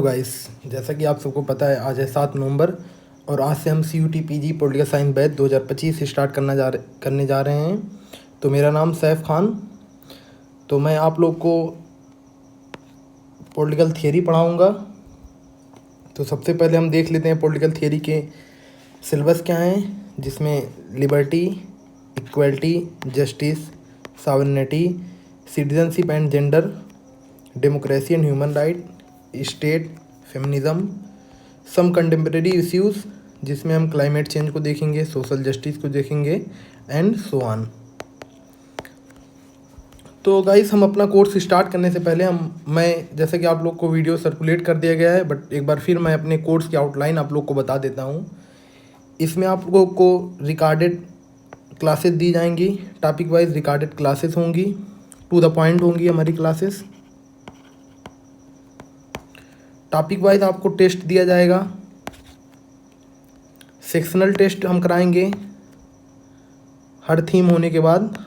तो गाइस, जैसा कि आप सबको पता है आज है 7 नवंबर और आज से हम CUT PG political science batch 2025 start करने जा रहे हैं। तो मेरा नाम सैफ खान। तो मैं आप लोग को पॉलिटिकल थियरी पढ़ाऊंगा। तो सबसे पहले हम देख लेते हैं पॉलिटिकल थियरी के सिलेबस क्या हैं, जिसमें liberty, equality, justice, sovereignty, citizenship and gender, democracy and human right, state, feminism, some contemporary issues जिसमें हम क्लाइमेट चेंज को देखेंगे, सोशल जस्टिस को देखेंगे एंड सो ऑन। तो गाइस, हम अपना कोर्स स्टार्ट करने से पहले मैं जैसे कि आप लोग को वीडियो सर्कुलेट कर दिया गया है, बट एक बार फिर मैं अपने कोर्स की आउटलाइन आप लोग को बता देता हूँ। इसमें आप लोगों को रिकॉर्डेड क्लासेस दी जाएंगी, टॉपिक वाइज रिकॉर्डेड क्लासेस होंगी, टू द पॉइंट होंगी हमारी क्लासेस। टॉपिक वाइज आपको टेस्ट दिया जाएगा, सेक्शनल टेस्ट हम कराएंगे। हर थीम होने के बाद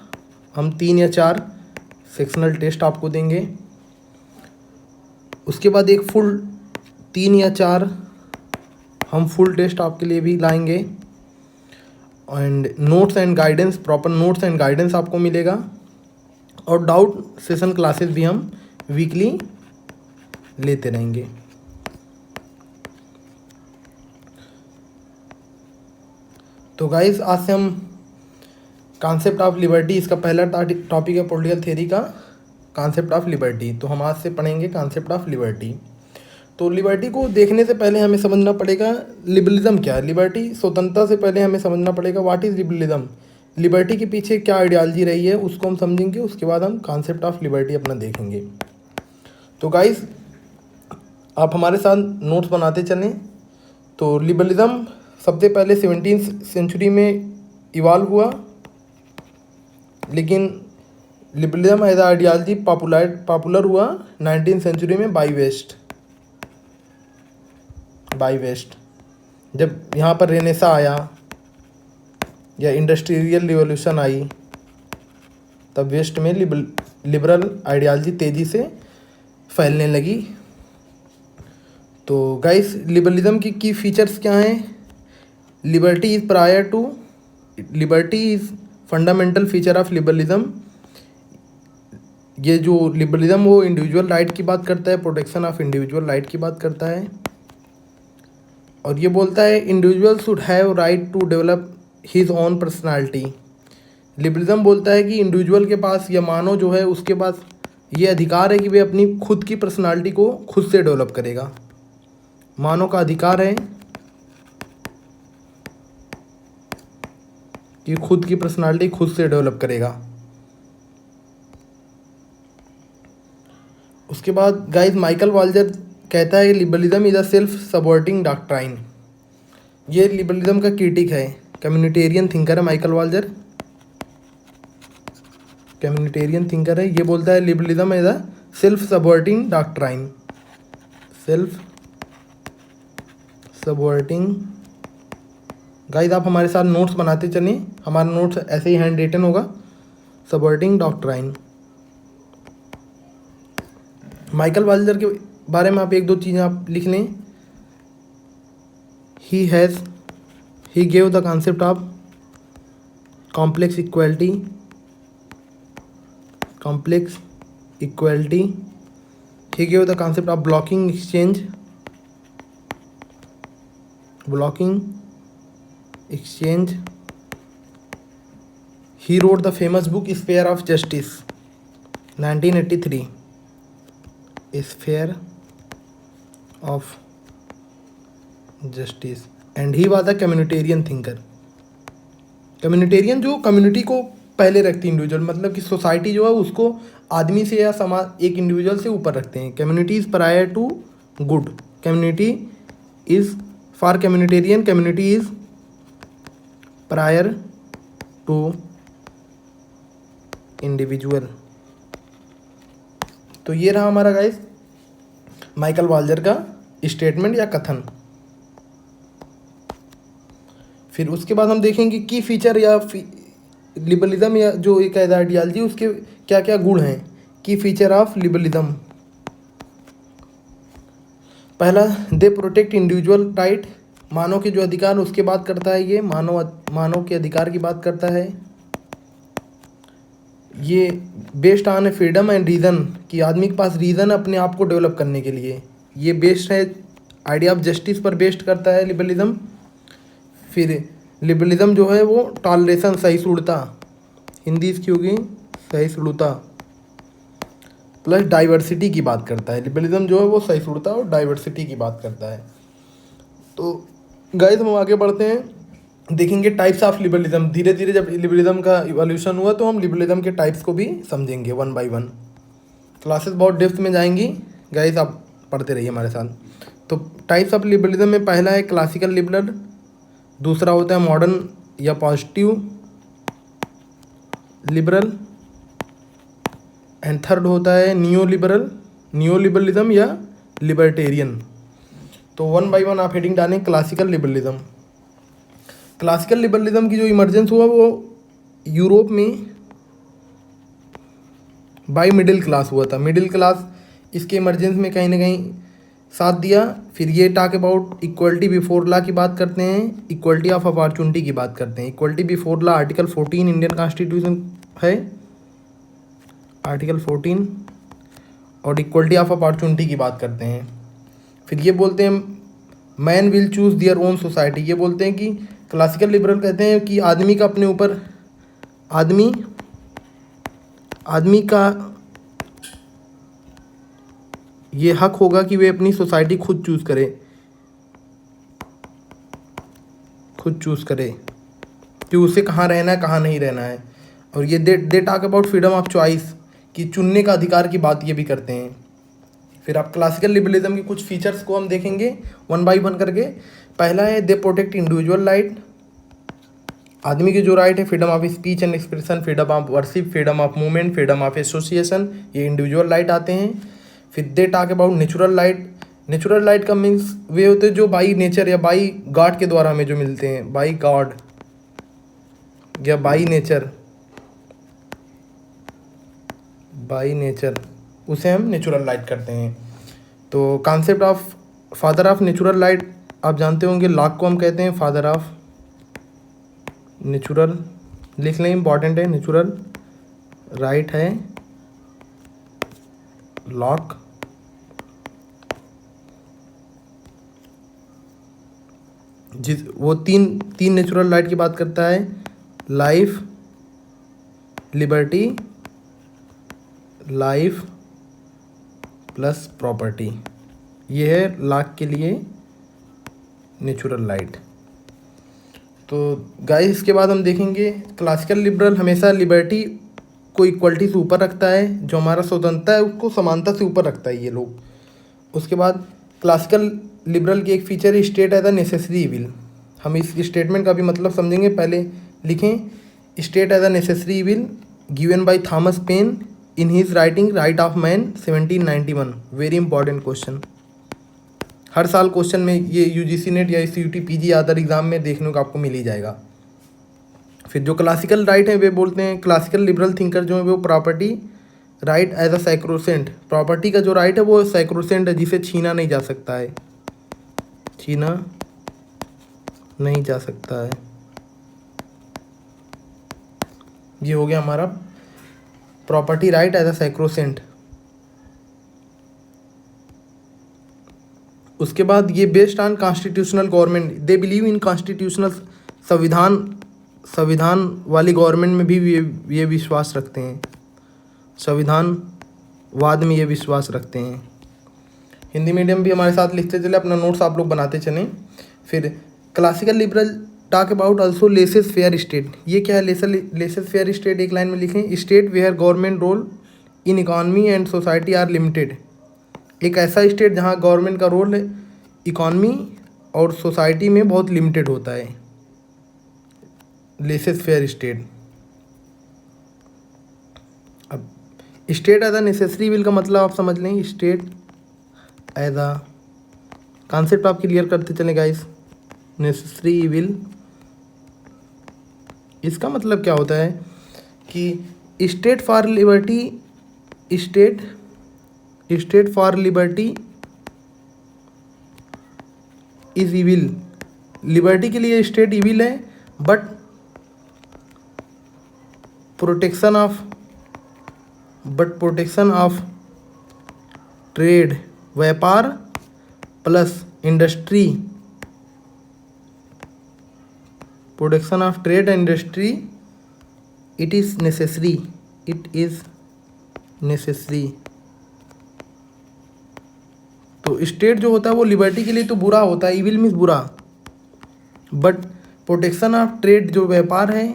हम 3 या 4 सेक्शनल टेस्ट आपको देंगे। उसके बाद एक फुल 3 या 4 हम फुल टेस्ट आपके लिए भी लाएंगे and notes and guidance, proper notes and guidance आपको मिलेगा और डाउट सेशन क्लासेस भी हम वीकली लेते रहेंगे। तो गाइस, आज से हम कॉन्सेप्ट ऑफ लिबर्टी, इसका पहला टॉपिक है पॉलिटिकल थ्योरी का कॉन्सेप्ट ऑफ लिबर्टी। तो हम आज से पढ़ेंगे कॉन्सेप्ट ऑफ लिबर्टी। तो लिबर्टी को देखने से पहले हमें समझना पड़ेगा लिबरलिज्म क्या है। लिबर्टी स्वतंत्रता से पहले हमें समझना पड़ेगा व्हाट इज़ लिबरलिज्म, लिबर्टी के पीछे क्या आइडियोलॉजी रही है उसको हम समझेंगे। उसके बाद हम कॉन्सेप्ट ऑफ लिबर्टी अपना देखेंगे। तो गाइस, आप हमारे साथ नोट्स बनाते चलें। तो लिबरलिज्म सबसे पहले 17वीं सेंचुरी में इवॉल्व हुआ, लेकिन लिबरलिज्म एज आइडियोलॉजी पॉपुलर हुआ 19वीं सेंचुरी में बाई वेस्ट। जब यहाँ पर रेनेसा आया या इंडस्ट्रियल रिवॉल्यूशन आई, तब वेस्ट में लिबरल आइडियोलॉजी तेज़ी से फैलने लगी। तो गाइस, लिबरलिज्म की की फीचर्स क्या हैं? Liberty is fundamental feature of liberalism. ये जो लिबरलिज्म वो इंडिविजुअल राइट की बात करता है, प्रोटेक्शन ऑफ इंडिविजुअल राइट की बात करता है, और ये बोलता है individual should have right to develop his own personality. Liberalism बोलता है कि इंडिविजुअल के पास या मानव जो है उसके पास ये अधिकार है कि वे अपनी खुद की पर्सनालिटी को खुद से डेवलप करेगा। मानव का अधिकार है कि खुद की पर्सनालिटी खुद से डेवलप करेगा। उसके बाद गाइस, माइकल वाल्जर कहता है liberalism is a self subverting doctrine. ये लिबरलिज्म का क्रिटिक है, कम्युनिटेरियन थिंकर है माइकल वाल्जर, कम्युनिटेरियन थिंकर है। ये बोलता है liberalism is a self subverting doctrine, self subverting. Guys, आप हमारे साथ नोट्स बनाते चलें, हमारा नोट्स ऐसे ही हैंड रिटन होगा। सबवर्टिंग डॉक्ट्राइन, माइकल वाल्जर के बारे में आप एक दो चीज़ें आप लिख लें। He gave the concept of complex equality, he gave the concept of blocking exchange, he wrote the famous book Sphere of Justice 1983, Sphere of Justice, and he was a communitarian thinker। Communitarian जो community को पहले रखती है, individual मतलब कि society जो है उसको आदमी से या समाज एक इंडिविजुअल से ऊपर रखते हैं। Community is prior to good, community is for communitarian, community is prior to individual. तो ये रहा हमारा गाइस माइकल वाल्जर का स्टेटमेंट या कथन। फिर उसके बाद हम देखेंगे की फीचर या लिबरलिज्म या जो एक आइडियोलॉजी उसके क्या क्या गुण हैं, की फीचर ऑफ लिबरलिज्म। पहला दे प्रोटेक्ट इंडिविजुअल राइट, मानव के जो अधिकार उसके बात करता है, ये मानव के अधिकार की बात करता है। ये based on freedom and reason, कि आदमी के पास रीज़न अपने आप को डेवलप करने के लिए। ये बेस्ड है आइडिया ऑफ जस्टिस पर बेस्ड करता है लिबरलिज्म। फिर लिबरलिज्म जो है वो टॉलरेशन, सहिष्णुता, हिंदी इसकी होगी सहिष्णुता, प्लस डाइवर्सिटी की बात करता है। लिबरलिज्म जो है वो सहिष्णुता और डाइवर्सिटी की बात करता है। तो गाइस हम आगे बढ़ते हैं, देखेंगे टाइप्स ऑफ लिबरलिज्म। धीरे धीरे जब लिबरलिज्म का इवोल्यूशन हुआ तो हम लिबरलिज्म के टाइप्स को भी समझेंगे वन बाय वन। क्लासेस बहुत डेप्थ में जाएंगी गाइस, आप पढ़ते रहिए हमारे साथ। तो टाइप्स ऑफ लिबरलिज्म में पहला है क्लासिकल लिबरल, दूसरा होता है मॉडर्न या पॉजिटिव लिबरल, एंड थर्ड होता है नियो लिबरलिज्म या लिबर्टेरियन। तो वन बाय वन आप हेडिंग डालें। क्लासिकल लिबरलिज्म की जो इमर्जेंस हुआ वो यूरोप में बाय मिडिल क्लास हुआ था। मिडिल क्लास इसके इमरजेंस में कहीं ना कहीं साथ दिया। फिर ये talk about equality before law की बात करते हैं, इक्वलिटी ऑफ अपॉर्चुनिटी की बात करते हैं। Equality before law article 14 Indian constitution है, आर्टिकल 14, और इक्वलिटी ऑफ अपॉर्चुनिटी की बात करते हैं। फिर ये बोलते हैं man will choose their own society. ये बोलते हैं कि क्लासिकल लिबरल कहते हैं कि आदमी का अपने ऊपर आदमी का ये हक होगा कि वे अपनी सोसाइटी खुद चूज़ करे कि उसे कहाँ रहना है कहाँ नहीं रहना है। और ये दे talk about freedom of choice, कि चुनने का अधिकार की बात ये भी करते हैं। फिर आप क्लासिकल लिबरलिज्म के कुछ फीचर्स को हम देखेंगे वन बाय वन करके। पहला है दे प्रोटेक्ट इंडिविजुअल राइट, आदमी के जो राइट है, freedom of speech and expression, freedom of worship, freedom of movement, freedom of association, ये इंडिविजुअल राइट आते हैं। फिर दे टॉक अबाउट नेचुरल राइट का मीन्स वे होते हैं जो बाई नेचर या बाई गॉड के द्वारा हमें जो मिलते हैं, बाई गॉड या बाई नेचर, उसे हम नेचुरल राइट करते हैं। तो concept of father of natural right आप जानते होंगे, लॉक को हम कहते हैं फादर ऑफ नेचुरल, लिख लें, इंपॉर्टेंट है। नेचुरल राइट है लॉक। वो तीन नेचुरल राइट की बात करता है, life, liberty, life plus property, ये है लॉक के लिए नेचुरल राइट। तो गाइस इसके बाद हम देखेंगे क्लासिकल लिबरल हमेशा लिबर्टी को इक्वलिटी से ऊपर रखता है, जो हमारा स्वतंत्रता है उसको समानता से ऊपर रखता है ये लोग। उसके बाद क्लासिकल लिबरल की एक फीचर है state as a necessary evil. हम इस स्टेटमेंट का भी मतलब समझेंगे, पहले लिखें state as a necessary evil given by Thomas Paine in his writing right of man 1791। Very important question, हर साल क्वेश्चन में ये यूजीसी नेट या सीयूटी पीजी अदर एग्जाम में देखने को आपको मिल ही जाएगा। फिर जो क्लासिकल राइट है वे बोलते हैं, क्लासिकल लिबरल थिंकर जो है वो property right as a sacrosanct, property का जो राइट है वो सैक्रोसेंट है, जिसे छीना नहीं जा सकता है, छीना नहीं जा सकता है। ये हो गया हमारा property right as a sacrosanct. उसके बाद ये based on constitutional government, they believe in constitutional, संविधान वाली गवर्नमेंट में भी ये विश्वास रखते हैं, संविधानवाद में ये विश्वास रखते हैं। हिंदी मीडियम भी हमारे साथ लिखते चले, अपना नोट्स आप लोग बनाते चलें। फिर classical liberal talk about also laissez faire state. ये क्या है लेसेस फेयर स्टेट, एक लाइन में लिखें, state where government role in economy and society are limited. एक ऐसा स्टेट जहाँ गवर्नमेंट का रोल इकॉनमी और सोसाइटी में बहुत लिमिटेड होता है, लेसेस फेयर स्टेट। अब state as a necessary evil का मतलब आप समझ लें, स्टेट एज अ कॉन्सेप्ट आप क्लियर करते चले गाइस। नेसेसरी विल इसका मतलब क्या होता है कि state for liberty is evil, liberty के लिए स्टेट इविल है, बट प्रोटेक्शन ऑफ ट्रेड, व्यापार plus industry, protection of trade and industry, it is necessary. तो स्टेट जो होता है वो लिबर्टी के लिए तो बुरा होता है, इविल मीन्स बुरा, बट प्रोटेक्शन ऑफ ट्रेड जो व्यापार है,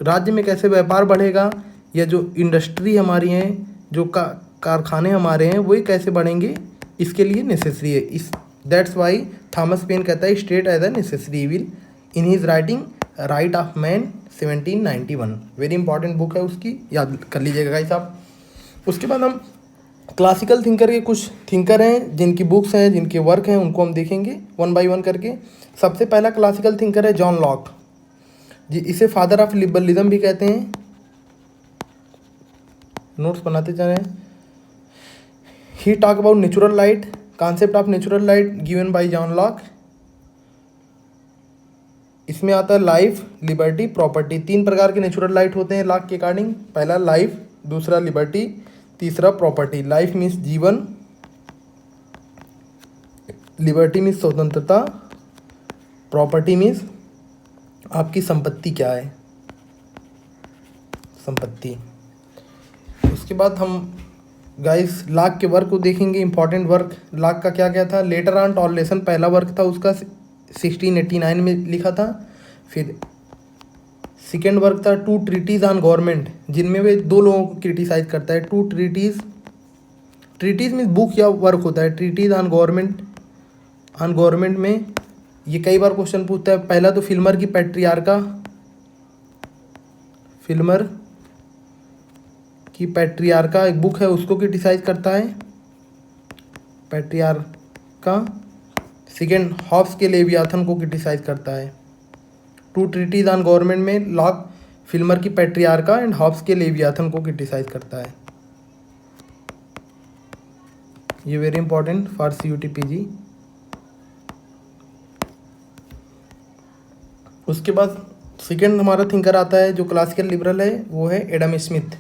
राज्य में कैसे व्यापार बढ़ेगा, या जो इंडस्ट्री हमारी हैं, जो कारखाने हमारे हैं, वही कैसे बढ़ेंगे, इसके लिए नेसेसरी है। इस दैट्स वाई थॉमस पेन कहता है state as a necessary evil in his writing right of man 1791। Very important book है उसकी, याद कर लीजिएगा गाइस आप। उसके बाद हम क्लासिकल थिंकर के कुछ थिंकर हैं जिनकी बुक्स हैं, जिनके वर्क हैं, उनको हम देखेंगे वन बाय वन करके। सबसे पहला क्लासिकल थिंकर है जॉन लॉक जी, इसे फादर ऑफ लिबरलिज्म भी कहते हैं। नोट्स बनाते जा रहे हैं। ही talk about natural light, concept of natural light given by John Locke. इसमें आता है लाइफ, लिबर्टी, प्रॉपर्टी। 3 प्रकार के नेचुरल लाइट होते हैं लॉक के अकॉर्डिंग। पहला लाइफ, दूसरा लिबर्टी, तीसरा प्रॉपर्टी। लाइफ मीन्स जीवन, लिबर्टी मीन्स स्वतंत्रता, प्रॉपर्टी मीन्स आपकी संपत्ति क्या है, संपत्ति। उसके बाद हम गाइस लॉक के वर्क को देखेंगे, इंपॉर्टेंट वर्क लॉक का क्या क्या था। लेटर ऑन टॉलरेशन पहला वर्क था उसका, 1689 में लिखा था। फिर सेकेंड वर्क था टू ट्रीटीज ऑन गवर्नमेंट, जिनमें वे 2 लोगों को क्रिटिसाइज करता है। टू ट्रीटीज मीन्स बुक या वर्क होता है। ट्रीटीज ऑन गवर्नमेंट में ये कई बार क्वेश्चन पूछता है। पहला तो फिल्मर की पैट्रियार्का एक बुक है, उसको क्रिटिसाइज करता है, पैट्रियार्का। सेकेंड हॉब्स के लेवियाथन को क्रिटिसाइज करता है। टू ट्रीटीज ऑन गवर्नमेंट में लॉक फिल्मर की पैट्रियार्का एंड हॉब्स के लेवियाथन को क्रिटिसाइज करता है। ये वेरी इंपॉर्टेंट फॉर CUT-PG। उसके बाद सेकेंड हमारा थिंकर आता है जो क्लासिकल लिबरल है, वो है Adam Smith.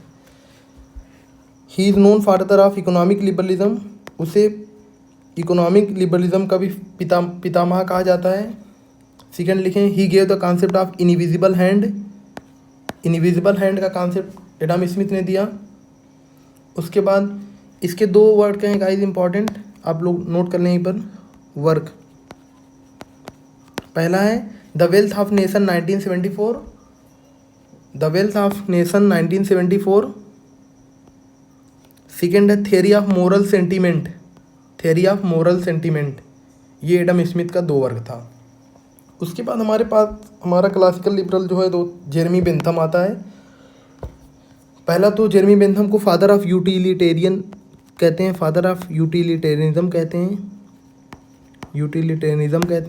He is known father of economic liberalism, उसे इकोनॉमिक लिबरलिज्म का भी पितामह कहा जाता है। सेकेंड लिखें, ही gave the concept of invisible hand. Invisible hand का कॉन्सेप्ट एडम स्मिथ ने दिया। उसके बाद इसके 2 वर्ड के हैं गाइस इंपॉर्टेंट, आप लोग नोट कर लें यहीं पर। वर्क पहला है the wealth of nation 1974, the wealth of nation 1974। Second है theory of moral sentiment, theory of moral sentiment. ये एडम स्मिथ का 2 वर्क था। उसके बाद हमारे पास हमारा क्लासिकल लिबरल जो है 2 जेरेमी बेंथम आता है। पहला तो जेरेमी बेंथम को फादर ऑफ यूटिलिटेरियन कहते हैं, फादर ऑफ यूटिलिटेरियनिज्म कहते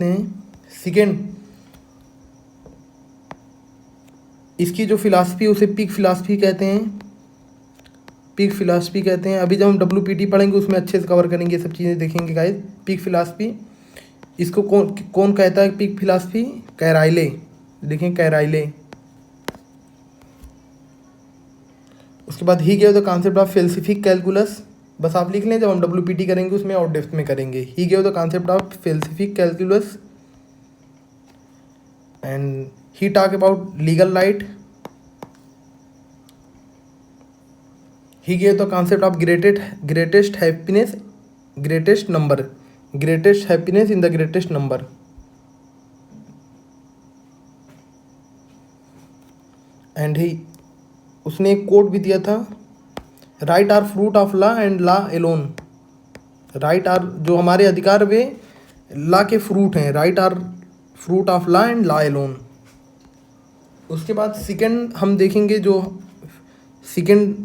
हैं, सेकेंड इसकी जो फिलासफी उसे पिग फिलासफी कहते हैं। अभी जब हम WPT पढ़ेंगे उसमें अच्छे से कवर करेंगे, ये सब चीज़ें देखेंगे गाइस। पिग फिलासफी, इसको कौन कहता है पिग फिलासफी? कैराइले, देखें कैराइले। उसके बाद he gave the concept of felicific calculus, बस आप लिख लें, जब हम WPT करेंगे उसमें और डेप्थ में करेंगे। He gave the concept of felicific calculus and he talk about legal right. He gave the concept of greatest happiness in the greatest number. And उसने एक कोट भी दिया था, right are fruit of law and law alone. Right are जो हमारे अधिकार वे law के फ्रूट हैं, right are fruit of law and law alone. उसके बाद सेकेंड हम देखेंगे, जो सेकेंड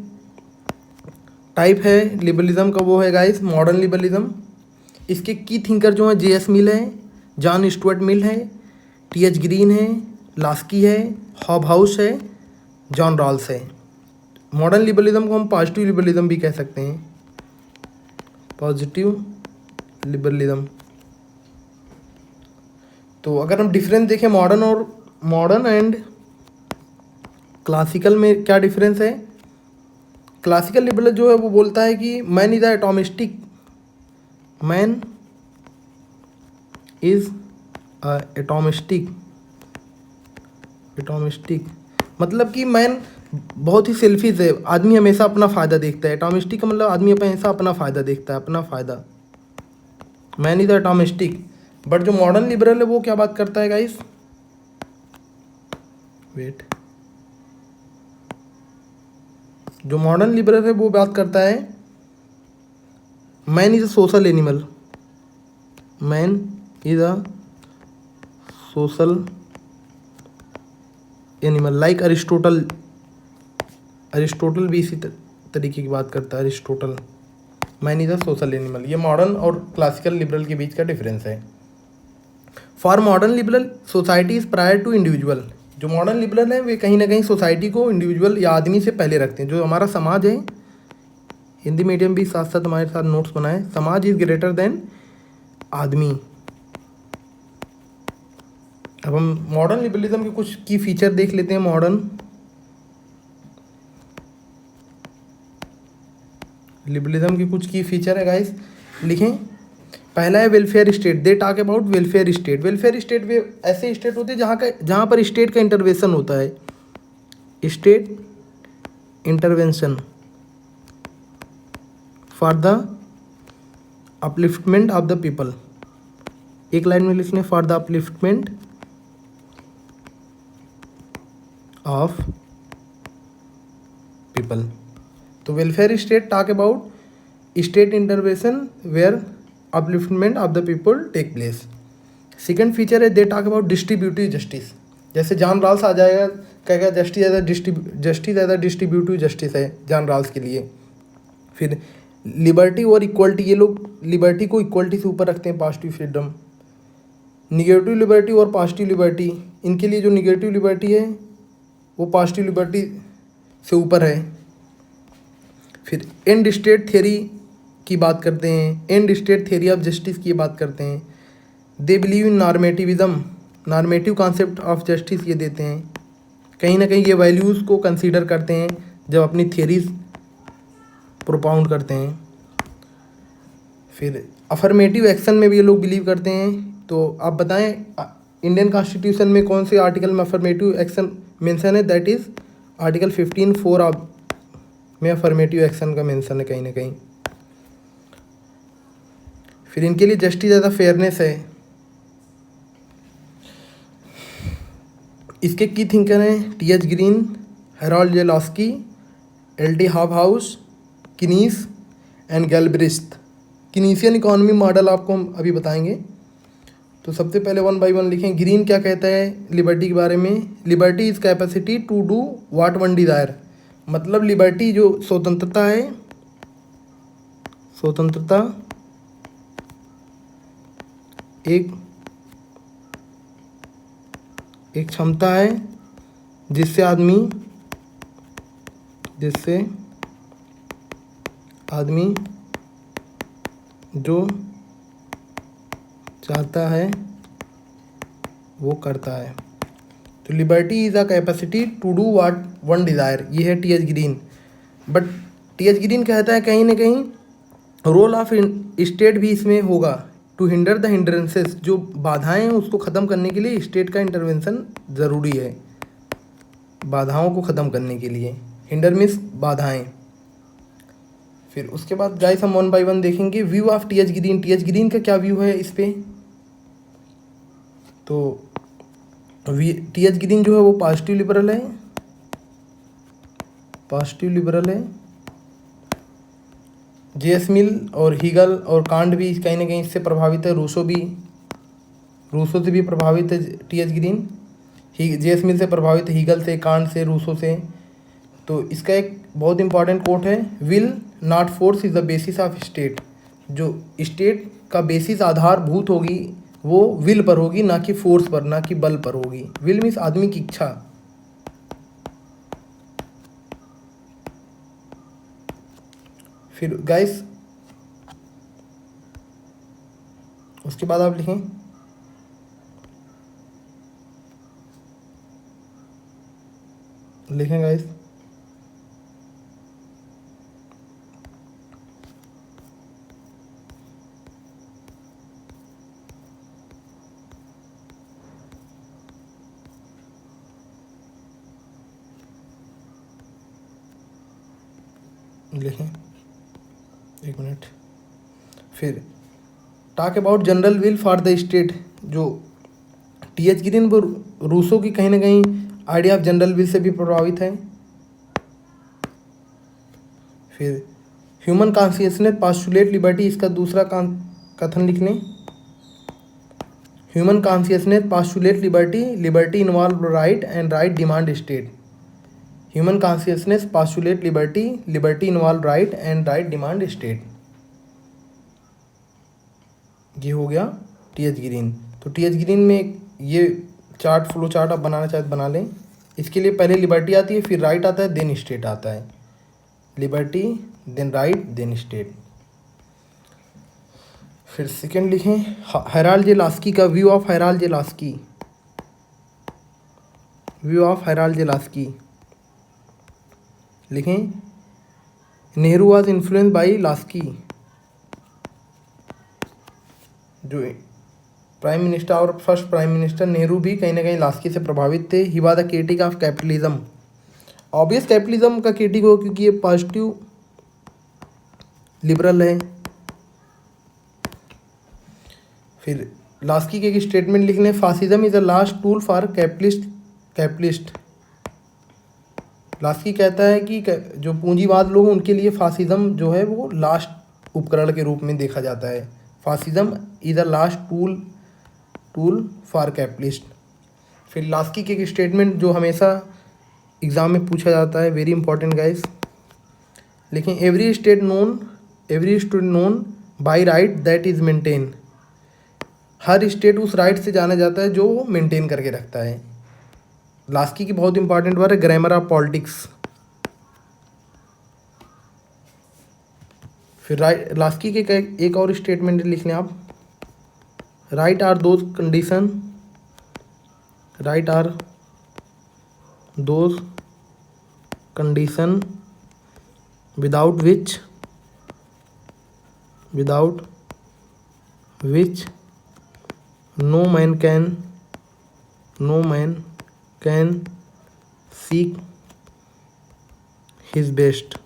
टाइप है लिबरलिज्म का, वो है गाइस मॉडर्न लिबरलिज्म। इसके की थिंकर जो हैं JS मिल है, जॉन स्टुअर्ट मिल है, TH ग्रीन है, लास्की है, हॉबहाउस है, जॉन रॉल्स है। मॉडर्न लिबरलिज्म को हम पॉजिटिव लिबरलिज्म भी कह सकते हैं, पॉजिटिव लिबरलिज्म। तो अगर हम डिफरेंस देखें मॉडर्न एंड क्लासिकल में, क्या डिफरेंस है? क्लासिकल लिबरल जो है वो बोलता है कि मैन इज एटॉमिस्टिक, मैन इज एटॉमिस्टिक, एटॉमिस्टिक मतलब कि मैन बहुत ही सेल्फिश है, आदमी हमेशा अपना फ़ायदा देखता है। एटॉमिस्टिक का मतलब आदमी हमेशा अपना फ़ायदा देखता है, अपना फ़ायदा, मैन इज एटॉमिस्टिक। बट जो मॉडर्न लिबरल है वो क्या बात करता है गाइस? वेट, जो मॉडर्न लिबरल है वो बात करता है man is a social animal, man is a social animal, like Aristotle. Aristotle भी इसी तरीके की बात करता है, Aristotle, man is a social animal. ये मॉडर्न और क्लासिकल लिबरल के बीच का डिफरेंस है। For modern liberal society is prior to individual. जो मॉडर्न लिबरल है वे कहीं ना कहीं सोसाइटी को इंडिविजुअल या आदमी से पहले रखते हैं। जो हमारा समाज है, हिंदी मीडियम भी साथ साथ हमारे साथ नोट्स बनाए, समाज इज ग्रेटर देन आदमी। अब हम मॉडर्न लिबरलिज्म के कुछ की फीचर देख लेते हैं। मॉडर्न लिबरलिज्म के कुछ की फीचर है गाइस, लिखें। पहला है welfare state, they talk about welfare state. Welfare state वे ऐसे स्टेट होते हैं जहाँ पर स्टेट का इंटरवेंशन होता है, state intervention for the upliftment of the people. एक लाइन में लिखने, for the upliftment of people. तो welfare state talk about state intervention where upliftment of the people take place. Second feature है they talk about distributive justice. जैसे John Rawls आ जाएगा, कहेगा justice as a distributive justice है John Rawls के लिए। फिर लिबर्टी और इक्वलिटी, ये लोग लिबर्टी को इक्वलिटी से ऊपर रखते हैं, पॉजिटिव फ्रीडम। निगेटिव लिबर्टी और पॉजिटिव लिबर्टी, इनके लिए जो निगेटिव लिबर्टी है वो पॉजिटिव लिबर्टी से ऊपर है। फिर एंड स्टेट थ्योरी की बात करते हैं, and state theory of justice की बात करते हैं। They believe in normativism, normative concept of justice ये देते हैं। कहीं ना कहीं ये वैल्यूज़ को कंसीडर करते हैं जब अपनी थियरीज प्रोपाउंड करते हैं। फिर अफर्मेटिव एक्शन में भी ये लोग बिलीव करते हैं। तो आप बताएं इंडियन कॉन्स्टिट्यूशन में कौन से आर्टिकल में अफर्मेटिव एक्शन मेंशन है? दैट इज़ आर्टिकल 15(4) ऑफ में अफर्मेटिव एक्शन का मेंशन है कहीं ना कहीं। फिर इनके लिए जस्टिस ज़्यादा फेयरनेस है। इसके की थिंकर हैं T H. Green, Harold J Laski, L T. Hobhouse, Keynes and Galbraith. Keynesian economy model आपको हम अभी बताएंगे। तो सबसे पहले वन बाय वन लिखें। ग्रीन क्या कहता है लिबर्टी के बारे में? Liberty is capacity to do what one desire. मतलब लिबर्टी जो स्वतंत्रता है, स्वतंत्रता एक क्षमता है जिससे आदमी जो चाहता है वो करता है। तो liberty is a capacity to do what one desire, ये है T H. Green. But T H. Green कहता है कहीं ना कहीं रोल ऑफ स्टेट भी इसमें होगा, टू हिंडर द हिंड्रेंसेस। जो बाधाएं हैं उसको ख़त्म करने के लिए स्टेट का इंटरवेंशन ज़रूरी है, बाधाओं को ख़त्म करने के लिए। हिंडर मीन्स बाधाएं। फिर उसके बाद गाइस हम वन बाय वन देखेंगे। View of TH. Green, TH. Green का क्या व्यू है इस पर? तो टी.एच. ग्रीन जो है वो पॉजिटिव लिबरल है, पॉजिटिव लिबरल है। जे.एस. मिल और हीगल और कांट भी कहीं ना कहीं इससे प्रभावित है, रूसो से भी प्रभावित है टी.एच. ग्रीन। जे.एस. मिल से प्रभावित है, हीगल से, कांट से, रूसो से। तो इसका एक बहुत इंपॉर्टेंट कोट है, will not force is the basis of state. जो स्टेट का बेसिस आधारभूत होगी वो विल पर होगी, ना कि फोर्स पर, ना कि बल पर होगी। विल मीन्स आदमी की इच्छा। फिर गाइस उसके बाद आप लिखें लिखें गाइस। लिखें, एक मिनट। फिर talk about general will for the state, जो टी.एच. ग्रीन वो रूसो की कहीं ना कहीं idea of general will say भी प्रभावित है। फिर ह्यूमन कॉन्शियसनेस पास्टुलेट लिबर्टी, इसका दूसरा कथन लिख लें। Human consciousness postulate liberty, liberty involve right and right demand state. Human consciousness postulate liberty, liberty involve right and right demand state. ये हो गया टी.एच. ग्रीन। तो टी.एच. ग्रीन में ये चार्ट, फ्लो चार्ट आप बनाना चाहे तो बना लें। इसके लिए पहले लिबर्टी आती है, फिर राइट आता है, देन स्टेट आता है। Liberty, then right, then state. फिर सेकेंड लिखें, हैराल्ड जे लास्की का view of Harold J Laski. View of Harold J Laski लिखें। Nehru was influence by Laski, जो प्राइम मिनिस्टर और फर्स्ट प्राइम मिनिस्टर नेहरू भी कहीं ना कहीं लास्की से प्रभावित थे। He was the critic of capitalism. Obvious capitalism का क्रिटिक हो, क्योंकि ये पॉजिटिव लिबरल है। फिर लास्की के एक स्टेटमेंट लिख लें, fascism is the last tool for capitalist. Laski कहता है कि जो पूंजीवाद लोग हैं उनके लिए फासिज्म जो है वो लास्ट उपकरण के रूप में देखा जाता है। Fascism is the last tool for capitalist. फिर लास्की के एक स्टेटमेंट जो हमेशा एग्ज़ाम में पूछा जाता है, वेरी इंपॉर्टेंट गाइस, लेकिन every state known by right that is maintain. Her state उस राइट से जाना जाता है जो वो मेंटेन करके रखता है। लास्की की बहुत इंपॉर्टेंट वर्ड है ग्रामर ऑफ पॉलिटिक्स। फिर लास्की के एक और स्टेटमेंट लिख लें आप, right are those condition without which no man can seek his best.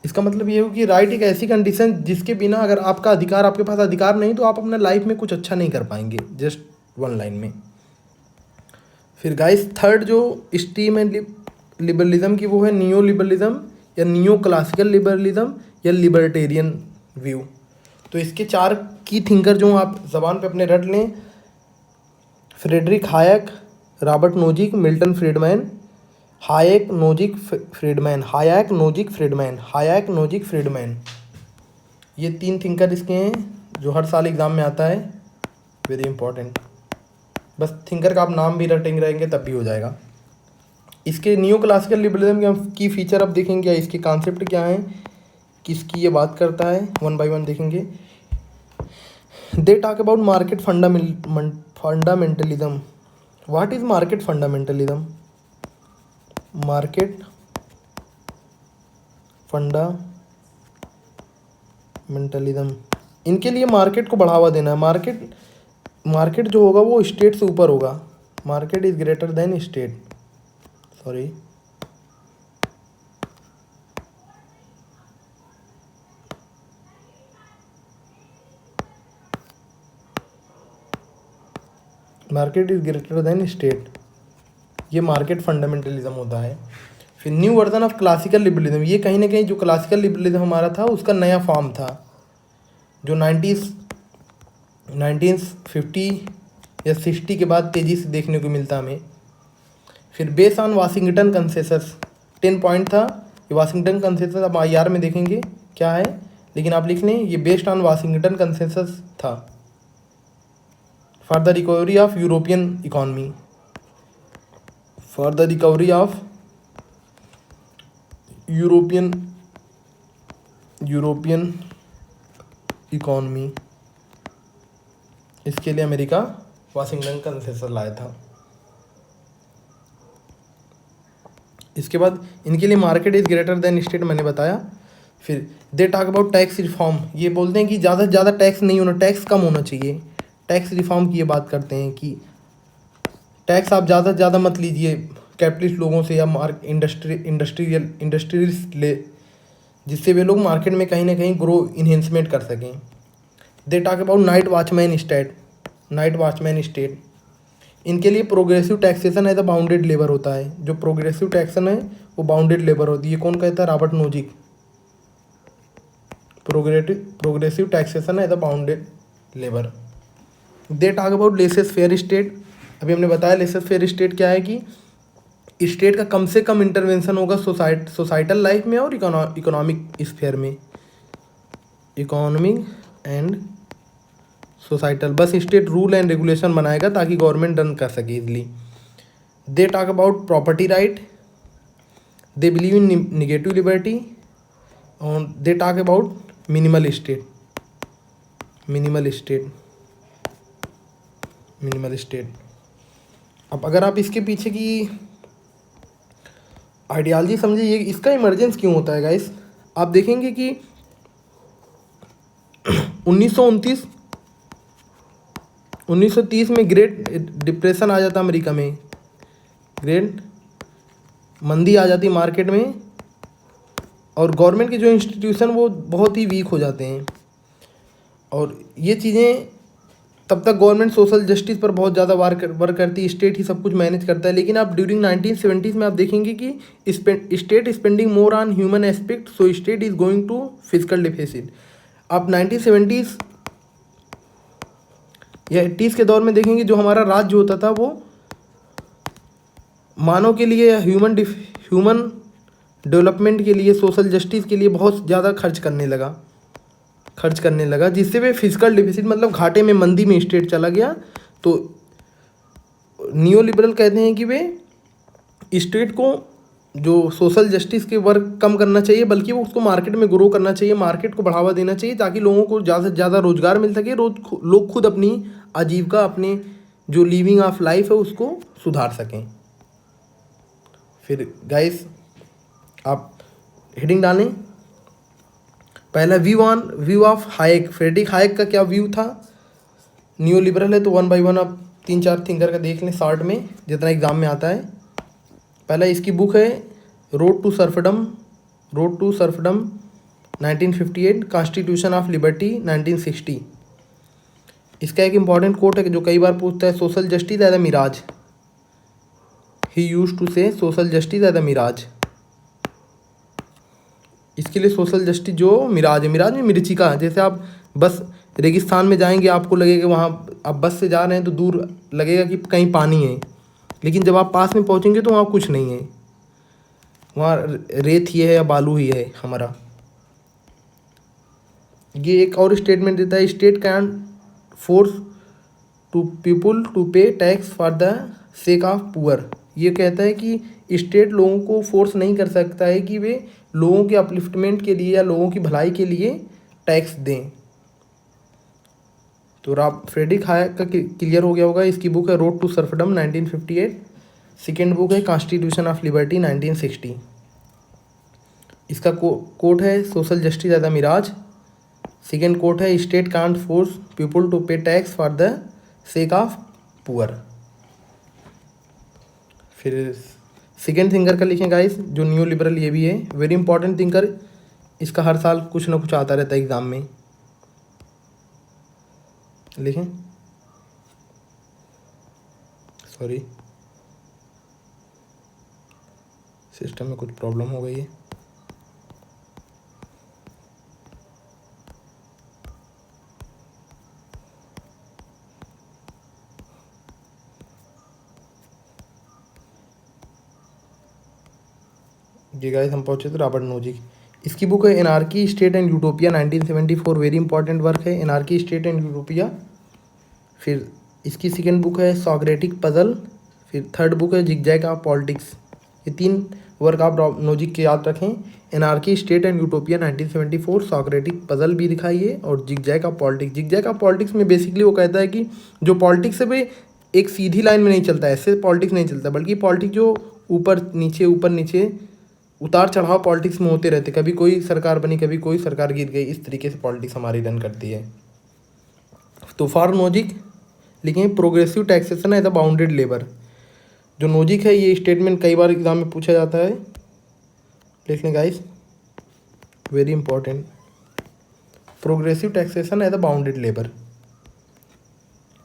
इसका मतलब ये हो कि राइट एक ऐसी कंडीशन जिसके बिना अगर आपके पास अधिकार नहीं तो आप अपने लाइफ में कुछ अच्छा नहीं कर पाएंगे, जस्ट वन लाइन में। फिर गाइस थर्ड जो स्ट्रीम है लिबरलिज्म की वो है नियो लिबरलिज्म या नियो क्लासिकल लिबरलिज्म या लिबर्टेरियन व्यू। तो इसके चार की थिंकर जो आप ज़बान पे अपने रट लें, Friedrich Hayek, Robert Nozick, Milton Friedman. Hayek Nozick Friedman, ये तीन थिंकर इसके हैं जो हर साल एग्ज़ाम में आता है, वेरी इंपॉर्टेंट। बस थिंकर का आप नाम भी रटेंगे रहेंगे तब भी हो जाएगा। इसके नियो क्लासिकल लिबरलिज्म की फीचर अब देखेंगे, इसके कॉन्सेप्ट क्या हैं, किसकी ये बात करता है, वन बाय वन देखेंगे। दे talk about market fundamentalism. What is market fundamentalism? Market fundamentalism, इनके लिए मार्केट को बढ़ावा देना है। मार्केट जो होगा वो स्टेट से ऊपर होगा। Market is greater than state, sorry. Market is greater than state, ये मार्केट फंडामेंटलिज्म होता है। फिर new version of classical liberalism, ये कहीं ना कहीं जो क्लासिकल लिबरलिज्म हमारा था उसका नया फॉर्म था, जो 1950 या 60 के बाद तेज़ी से देखने को मिलता हमें। फिर base on Washington consensus, 10 point था ये वाशिंगटन कंसेंसस, अब IR में देखेंगे क्या है, लेकिन आप लिख लें ये बेस्ड ऑन वाशिंगटन कंसेंसस था। For the recovery of European economy, for the recovery of European economy, इसके लिए अमेरिका वाशिंगटन कंसेंसस लाया था। इसके बाद इनके लिए market is greater then state, मैंने बताया। फिर दे टॉक अबाउट टैक्स रिफॉर्म, ये बोलते हैं कि ज़्यादा से ज़्यादा टैक्स नहीं होना, टैक्स कम होना चाहिए। टैक्स रिफॉर्म की ये बात करते हैं कि टैक्स आप ज़्यादा से ज़्यादा मत लीजिए कैपिटलिस्ट लोगों से या इंडस्ट्रियलिस्ट ले, जिससे वे लोग मार्केट में कहीं ना कहीं ग्रो इन्हेंसमेंट कर सकें। They talk about night watchman state, इनके लिए progressive taxation as a bounded labour होता है। जो प्रोग्रेसिव टैक्सेशन है वो बाउंडेड लेबर होती है। ये कौन कहता है? Robert Nozick. Progressive taxation as a bounded labour. They talk about laissez faire state, अभी हमने बताया लेसेस फेयर स्टेट क्या है कि स्टेट का कम से कम इंटरवेंशन होगा सोसाइटल लाइफ में और इकोनॉमिक स्फेयर में, इकोनॉमिक एंड सोसाइटल। बस स्टेट रूल एंड रेगुलेशन बनाएगा ताकि गवर्नमेंट रन कर सके easily. They talk about property right, they believe in negative liberty, और they talk about minimal state. अब अगर आप इसके पीछे की आइडियालजी समझे, ये इसका इमरजेंस क्यों होता है गाइस, आप देखेंगे कि 1930 में ग्रेट डिप्रेशन आ जाता अमेरिका में, ग्रेट मंदी आ जाती मार्केट में, और गवर्नमेंट के जो इंस्टीट्यूशन वो बहुत ही वीक हो जाते हैं। और ये चीज़ें तब तक गवर्नमेंट सोशल जस्टिस पर बहुत ज़्यादा वर्क करती है, स्टेट ही सब कुछ मैनेज करता है। लेकिन आप ड्यूरिंग 1970s में आप देखेंगे कि state spending more on human aspect, so state is going to fiscal deficit. आप 1970s या 80s के दौर में देखेंगे जो हमारा राज्य होता था वो मानव के लिए, ह्यूमन डेवलपमेंट के लिए, सोशल जस्टिस के लिए बहुत ज़्यादा खर्च करने लगा, जिससे वे फिजिकल डिफिसिट मतलब घाटे में, मंदी में स्टेट चला गया। तो नियो लिबरल कहते हैं कि वे स्टेट को जो सोशल जस्टिस के वर्क कम करना चाहिए, बल्कि वो उसको मार्केट में ग्रो करना चाहिए, मार्केट को बढ़ावा देना चाहिए ताकि लोगों को ज़्यादा से ज़्यादा रोजगार मिल सके, लोग खुद अपनी आजीविका, अपने जो लिविंग ऑफ लाइफ है उसको सुधार सकें। फिर गाइस आप हेडिंग डालें। पहला view of Hayek, Friedrich Hayek का क्या व्यू था? न्यू लिबरल है तो 1 by 1 आप 3-4 थिंकर का देख लें शॉर्ट में, जितना एग्जाम में आता है। पहला इसकी बुक है road to serfdom 1958, Constitution of liberty 1960। इसका एक इम्पॉर्टेंट कोट है जो कई बार पूछता है, social justice as a mirage, he used to say social justice as a mirage. इसके लिए सोशल जस्टिस जो मिराज है, मिराज में मिर्चिका, जैसे आप बस रेगिस्तान में जाएंगे आपको लगेगा वहाँ आप बस से जा रहे हैं तो दूर लगेगा कि कहीं पानी है, लेकिन जब आप पास में पहुँचेंगे तो वहाँ कुछ नहीं है, वहाँ रेत ही है या बालू ही है हमारा। ये एक और स्टेटमेंट देता है, state can force to people to pay tax for the sake of poor. ये कहता है कि स्टेट लोगों को फोर्स नहीं कर सकता है कि वे लोगों के अपलिफ्टमेंट के लिए या लोगों की भलाई के लिए टैक्स दें। तो फ्रेडरिक हाइक का क्लियर हो गया होगा। इसकी बुक है road to serfdom 1958, second book है कॉन्स्टिट्यूशन ऑफ लिबर्टी 1960। इसका कोट है social justice as a mirage. Second quote है state can't force people to pay tax for the sake of poor. फिर सेकेंड थिंकर का लिखें guys, जो new liberal ये भी है, वेरी इंपॉर्टेंट थिंकर, इसका हर साल कुछ ना कुछ आता रहता है एग्जाम में, लिखें। सॉरी सिस्टम में कुछ प्रॉब्लम हो गई है। ये गाइस हम पहुंचे थे रॉबर्ट नोजिक। इसकी बुक है anarchy state and utopia 1974, very important work है एनार्की स्टेट एंड यूटोपिया। फिर इसकी सेकेंड बुक है सॉक्रेटिक पजल। फिर थर्ड बुक है जिगजैग ऑफ पॉलिटिक्स। ये 3 वर्क आप नोजिक के याद रखें, anarchy state and utopia 1974, Socratic puzzle भी दिखाइए, और zigzag of politics. Zigzag of politics में बेसिकली वो कहता है कि जो पॉलिटिक्स है वे एक सीधी लाइन में नहीं चलता है, ऐसे पॉलिटिक्स नहीं चलता, बल्कि पॉलिटिक्स जो ऊपर नीचे उतार चढ़ाव पॉलिटिक्स में होते रहते, कभी कोई सरकार बनी कभी कोई सरकार गिर गई, इस तरीके से पॉलिटिक्स हमारी रन करती है। तो फॉर नोजिक लिखें progressive taxation as a bounded labour. जो नोजिक है ये स्टेटमेंट कई बार एग्जाम में पूछा जाता है, लिख लें guys, very important. Progressive taxation as a bounded labour.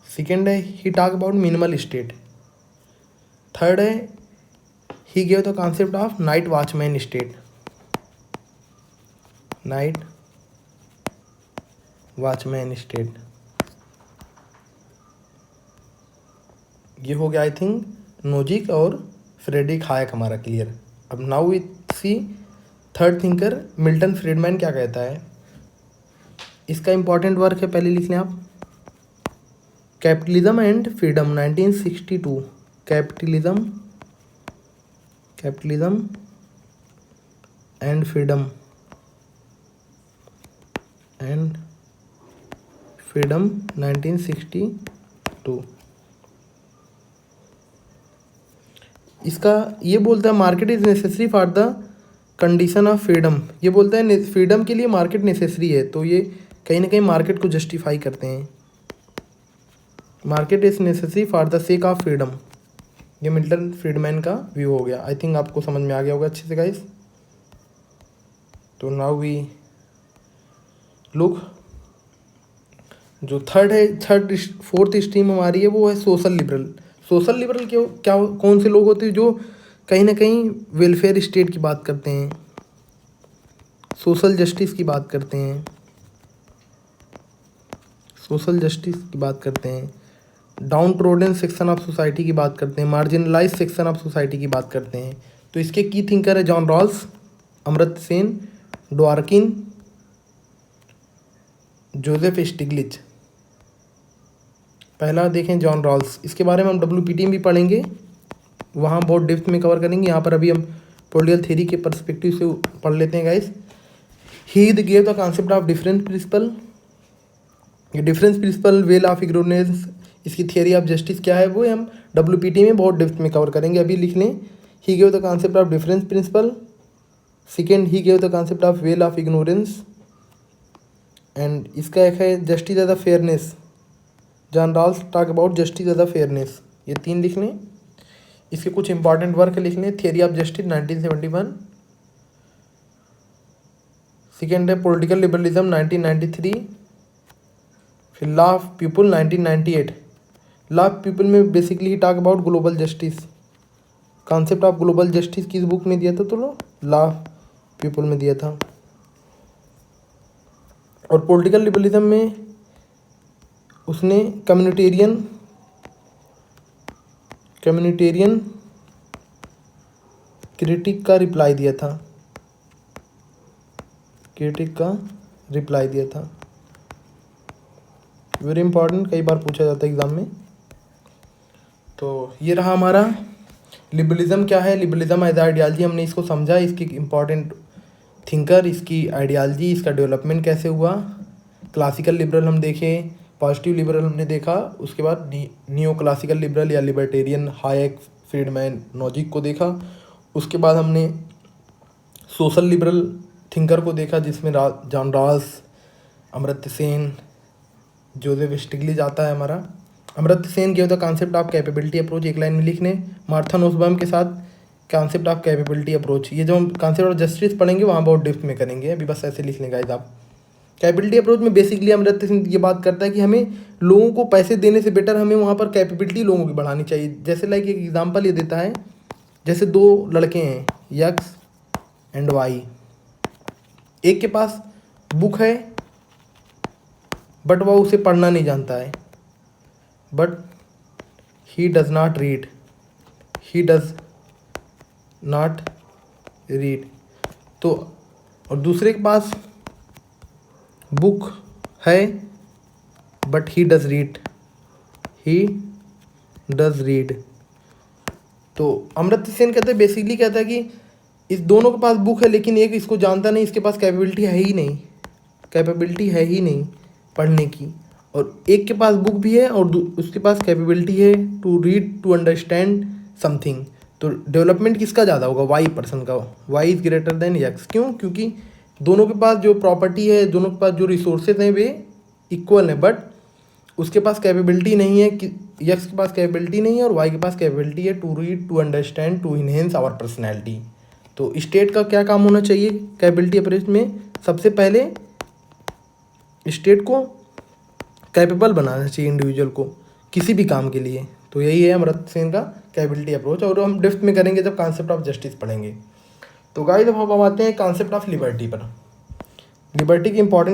Second है he talk about minimal state. Third है he gave the concept of night watchman state, night watchman state. ये हो गया आई थिंक नोजिक और फ्रेडरिक हायक हमारा clear. अब now we see third thinker Milton Friedman क्या कहता है। इसका इंपॉर्टेंट वर्क है, पहले लिख लें आप, capitalism and freedom 1962। Capitalism and freedom 1962। इसका ये बोलता है market is necessary for the condition of freedom. ये बोलता है फ्रीडम के लिए मार्केट नेसेसरी है, तो ये कहीं ना कहीं मार्केट को जस्टिफाई करते हैं। Market is necessary for the sake of freedom, ये मिल्टन फ्रीडमैन का व्यू हो गया। आई थिंक आपको समझ में आ गया होगा अच्छे से गाइस। तो नाउ वी लुक, जो फोर्थ स्ट्रीम हमारी है वो है सोशल लिबरल। सोशल लिबरल क्या कौन से लोग होते हैं जो कहीं ना कहीं वेलफेयर स्टेट की बात करते हैं, सोशल जस्टिस की बात करते हैं, सोशल जस्टिस की बात करते हैं, down trodden section of society की बात करते हैं, मार्जिनलाइज सेक्शन ऑफ सोसाइटी की बात करते हैं। तो इसके की थिंकर है John Rawls, Amartya Sen, Dworkin, Joseph Stiglitz. पहला देखें जॉन रॉल्स, इसके बारे में हम WPT में भी पढ़ेंगे, वहाँ बहुत डेप्थ में कवर करेंगे। यहाँ पर अभी हम पॉलिटिकल थ्योरी के पर्सपेक्टिव से पढ़ लेते हैं guys. He gave the concept of difference principle. ये difference principle, veil of ignorance, इसकी थियरी ऑफ जस्टिस क्या है वो हम WPT में बहुत डेप्थ में कवर करेंगे। अभी लिख लें, he gave the concept of difference principle. Second, he gave the concept of veil of ignorance. And इसका एक है justice as a fairness, John Rawls talk about justice as a fairness. ये 3 लिख लें। इसके कुछ इंपॉर्टेंट वर्क लिख लें, थियरी ऑफ जस्टिस 1971। सेकेंड है पॉलिटिकल लिबरलिज्म 1993। फिर law of people 1998। Law of people में basically talk about global justice. Concept of global justice किस बुक में दिया था, तो लॉ ऑफ पीपल में दिया था। और पॉलिटिकल लिबरलिज्म में उसने कम्युनिटेरियन क्रिटिक का रिप्लाई दिया था, वेरी इंपॉर्टेंट, कई बार पूछा जाता है एग्जाम में। तो ये रहा हमारा लिबरलिज्म क्या है, लिबरलिज्म एज आइडियालजी, हमने इसको समझा, इसकी इंपॉर्टेंट थिंकर, इसकी आइडियालजी, इसका डेवलपमेंट कैसे हुआ। क्लासिकल लिबरल हम देखे, पॉजिटिव लिबरल हमने देखा, उसके बाद नियो क्लासिकल लिबरल या लिबर्टेरियन हायक, फ्रीडमैन, नोजिक को देखा। उसके बाद हमने सोशल लिबरल थिंकर को देखा जिसमें John Rawls, Amartya Sen, Joseph Stiglitz आता है हमारा। Amartya Sen gave the concept of capability approach, एक लाइन में लिखने। मार्था नुसबाम के साथ कॉन्सेप्ट ऑफ कैपेबिलिटी अप्रोच, ये जो हम कॉन्सेप्ट ऑफ जस्टिस पढ़ेंगे वहाँ बहुत डेप्थ में करेंगे, अभी बस ऐसे लिख लेंगे गाइस आप। कैपेबिलिटी अप्रोच में बेसिकली अमर्त्य सेन ये बात करता है कि हमें लोगों को पैसे देने से बेटर हमें वहाँ पर कैपेबिलिटी लोगों की बढ़ानी चाहिए। जैसे लाइक एक एग्जांपल ये देता है, जैसे 2 लड़के हैं X एंड Y, एक के पास बुक है बट वह उसे पढ़ना नहीं जानता है, but he does not read. तो और दूसरे के पास बुक है बट ही डज रीड। तो अमर्त्य सेन कहते हैं, बेसिकली कहता है कि इस दोनों के पास बुक है लेकिन एक इसको जानता नहीं, इसके पास कैपेबिलिटी है ही नहीं पढ़ने की, और एक के पास बुक भी है और उसके पास कैपेबिलिटी है to read, to understand something. तो डेवलपमेंट किसका ज़्यादा होगा, वाई पर्सन का, Y is greater than X. क्यों? क्योंकि दोनों के पास जो प्रॉपर्टी है, दोनों के पास जो रिसोर्सेज हैं वे इक्वल हैं, बट उसके पास कैपेबिलिटी नहीं है कि यक्स के पास कैपेबिलिटी नहीं है और वाई के पास कैपेबिलिटी है to read, to understand, to enhance our personality. तो स्टेट का क्या काम होना चाहिए कैपेबिलिटी अप्रोच में? सबसे पहले स्टेट को कैपेबल बनाना चाहिए इंडिविजुअल को किसी भी काम के लिए। तो यही है अमर्त्य सेन का कैपेबिलिटी अप्रोच, और हम डेप्थ में करेंगे जब कॉन्सेप्ट ऑफ जस्टिस पढ़ेंगे। तो गाइस अब हम आते हैं कॉन्सेप्ट ऑफ लिबर्टी पर। लिबर्टी की इंपॉर्टेंट